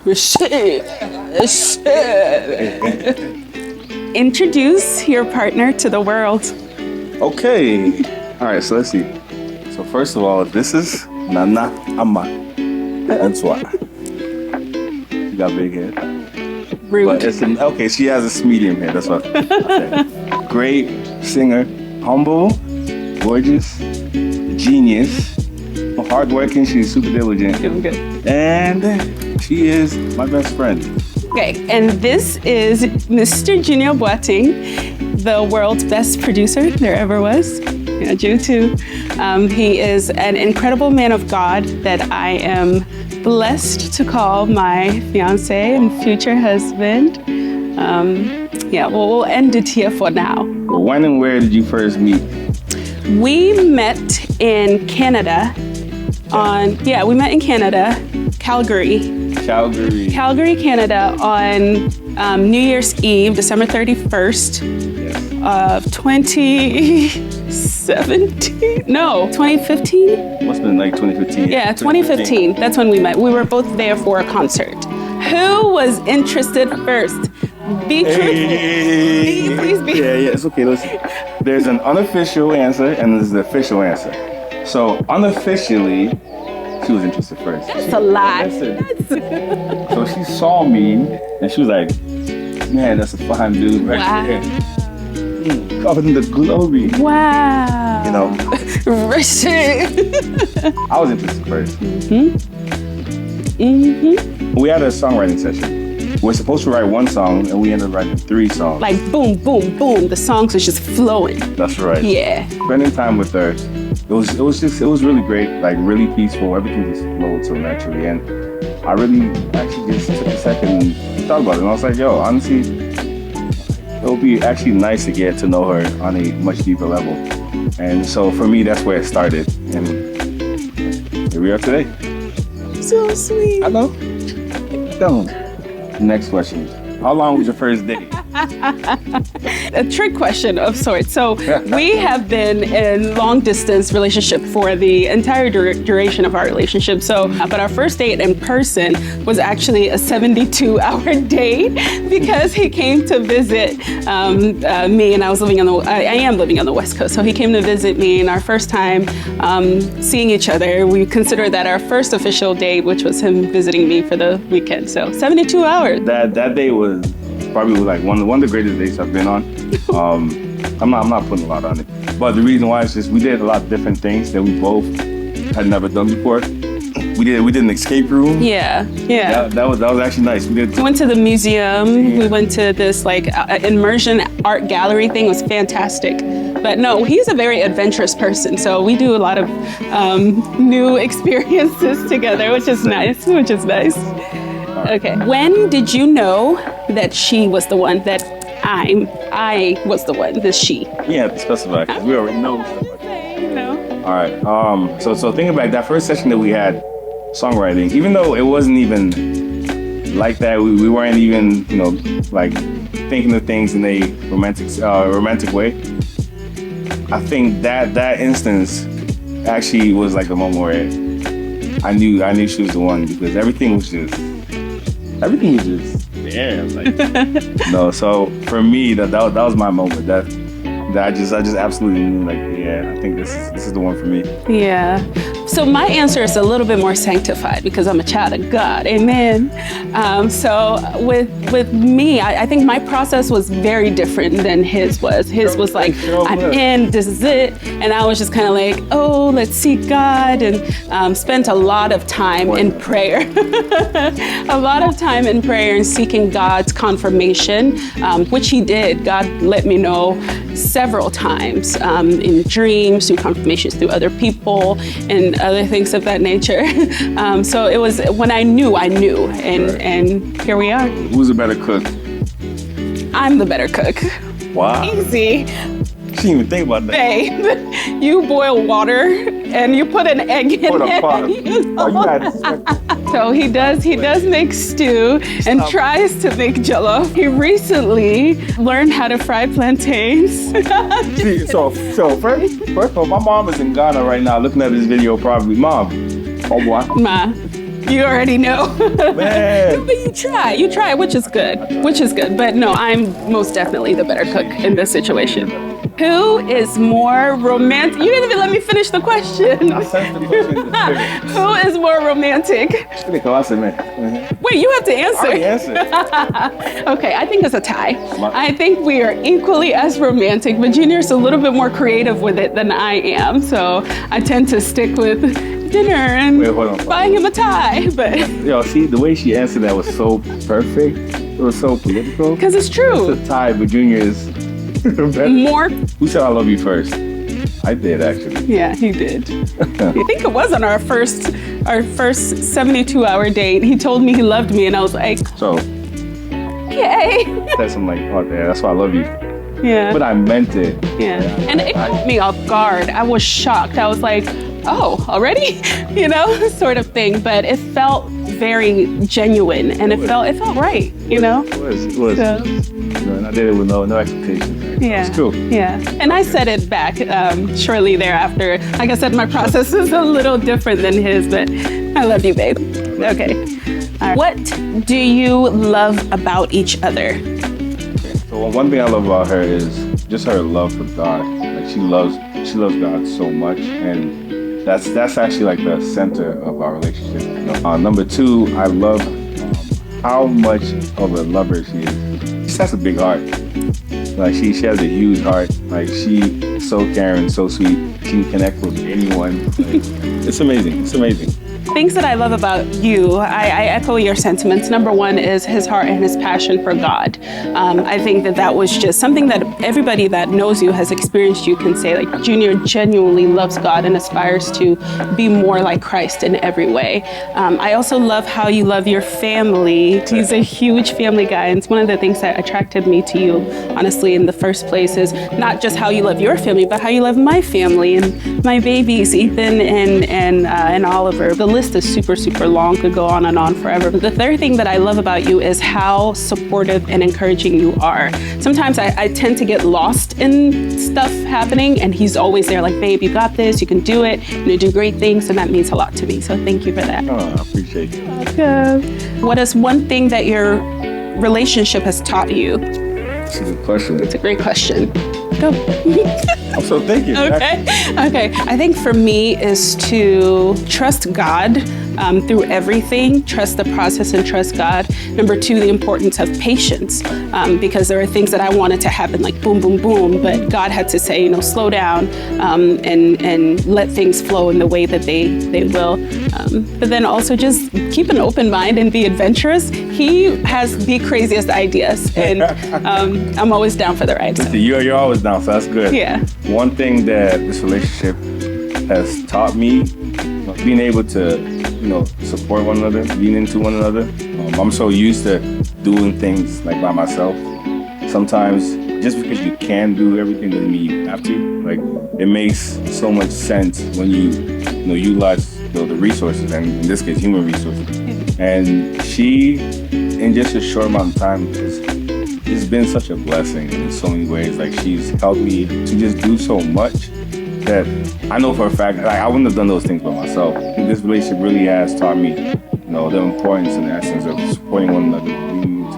Receive. Introduce your partner to the world. Okay. All right, so let's see. So first of all, this is Nana Ama Antoine. You got big head. Rude. But okay, she has a medium head, that's what. Okay. Great singer, humble, gorgeous, genius, hardworking, she's super diligent. Doing good. And she is my best friend. Okay, and this is Mr. Junior Boateng, the world's best producer there ever was. Yeah, Ju too. He is an incredible man of God that I am blessed to call my fiance and future husband. Yeah, well, we'll end it here for now. When and where did you first meet? We met in Canada we met in Canada, Calgary, Canada on New Year's Eve, December 31st of 2017? No, 2015? Must have been like 2015. Yeah, 2015. That's when we met. We were both there for a concert. Who was interested first? Be truthful. Please be. Yeah, it's okay. Listen, there's an unofficial answer and there's the official answer. So unofficially, she was interested first. That's a lie. So she saw me and she was like, man, that's a fine dude right there. Covered in the glory. Wow. You know. Receive. I was interested first. We had a songwriting session. We're supposed to write one song and we ended up writing 3 songs. Like boom, boom, boom. The songs was just flowing. That's right. Yeah. Spending time with her, it was really great, like really peaceful. Everything just flowed so naturally. And I really actually just took a second and thought about it. And I was like, yo, honestly, it would be actually nice to get to know her on a much deeper level. And so for me, that's where it started. And here we are today. So sweet. I know. Don't. Next question. How long was your first date? A trick question of sorts. So we have been in long distance relationship for the entire duration of our relationship. So, but our first date in person was actually a 72-hour date because he came to visit me, and I am living on the West Coast. So he came to visit me, and our first time seeing each other, we considered that our first official date, which was him visiting me for the weekend. So 72 hours. That day was probably like one of the greatest dates I've been on. I'm not putting a lot on it, but the reason why is just we did a lot of different things that we both had never done before. We did an escape room. Yeah. That was actually nice. We went to the museum. Yeah. We went to this like immersion art gallery thing. It was fantastic. But no, he's a very adventurous person, so we do a lot of new experiences together, which is nice. Okay. When did you know that she was the one, that I was the one, this she? You have to specify, because we already know stuff like that. All right. So thinking back, that first session that we had, songwriting, even though it wasn't even like that, we weren't even, like thinking of things in a romantic way. I think that instance actually was like the moment where I knew she was the one, because everything was just there. Like, so for me, that was my moment. That I just absolutely knew, like, yeah, I think this is the one for me. Yeah. So my answer is a little bit more sanctified because I'm a child of God. Amen. So with me, I think my process was very different than his was. His was like, I'm in, this is it. And I was just kind of like, oh, let's seek God, and spent a lot of time in prayer. A lot of time in prayer and seeking God's confirmation, which he did. God let me know several times in dreams, through confirmations through other people, and other things of that nature. So it was when I knew, and here we are. Who's a better cook? I'm the better cook. Wow. Easy. She didn't even think about that. Babe, you boil water and you put an egg in it. So he does make stew and tries to make jello. He recently learned how to fry plantains. so first of all, my mom is in Ghana right now looking at this video probably. Mom, oh boy. Ma. You already know. Man. But you try, which is good. But no, I'm most definitely the better cook in this situation. Who is more romantic? You didn't even let me finish the question. I sensed the question in the spirit. Who is more romantic? Pretty cool, I said, man. Wait, you have to answer. I already answered. Okay, I think it's a tie. I think we are equally as romantic, but Junior's a little bit more creative with it than I am. So I tend to stick with dinner and Wait, hold on. buying him a tie. But Yo, see, the way she answered that was so perfect. It was so political. because it's true. It's a tie, but Junior is better. More. Who said I love you first? I did, actually. Yeah, he did. I think it was on our first 72-hour date. He told me he loved me, and I was like, So, okay. that's I'm like, oh, yeah, that's why I love you. Yeah. But I meant it. Yeah. And it caught me off guard. I was shocked. I was like, oh, already? You know, sort of thing. But it felt very genuine, and it felt right, you know? It was. So, And I did it with no expectations. yeah. It's cool. Yeah. And I said it back shortly thereafter. Like I said, my process is a little different than his, but I love you, babe. Okay. All right. What do you love about each other? So one thing I love about her is just her love for God. Like she loves God so much, and that's actually like the center of our relationship. Number two, I love how much of a lover she is. She has a big heart. Like she has a huge heart. Like she's so caring, so sweet. She can connect with anyone. Like, it's amazing. It's amazing. Things that I love about you, I echo your sentiments. Number one is his heart and his passion for God. I think that was just something that everybody that knows you, has experienced you, can say, like, Junior genuinely loves God and aspires to be more like Christ in every way. I also love how you love your family. He's a huge family guy, and it's one of the things that attracted me to you, honestly, in the first place, is not just how you love your family, but how you love my family and my babies, Ethan and Oliver. The list is super, super long, could go on and on forever. But the third thing that I love about you is how supportive and encouraging you are. Sometimes I tend to get lost in stuff happening, and he's always there like, babe, you got this, you can do it, you do great things, and that means a lot to me. So thank you for that. Oh, I appreciate it. What is one thing that your relationship has taught you? That's a good question. It's a great question. Go. I'm so thank you. Okay. I think for me is to trust God through everything, trust the process and trust God. Number two, the importance of patience, because there are things that I wanted to happen like boom, boom, boom, but God had to say, slow down and let things flow in the way that they will. But then also just keep an open mind and be adventurous. He has the craziest ideas, and I'm always down for the ride. So. You're always down, so that's good. Yeah. One thing that this relationship has taught me, being able to, support one another, lean into one another. I'm so used to doing things like by myself. Sometimes just because you can do everything doesn't mean you have to. Like it makes so much sense when you utilize the resources, and in this case, human resources. And she, in just a short amount of time, it's been such a blessing in so many ways. Like she's helped me to just do so much that I know for a fact, like I wouldn't have done those things by myself. And this relationship really has taught me, the importance and the essence of supporting one another, being to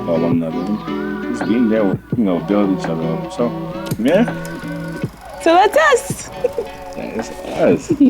one another, and just being there, build each other up. So, yeah. So that's us. That's us.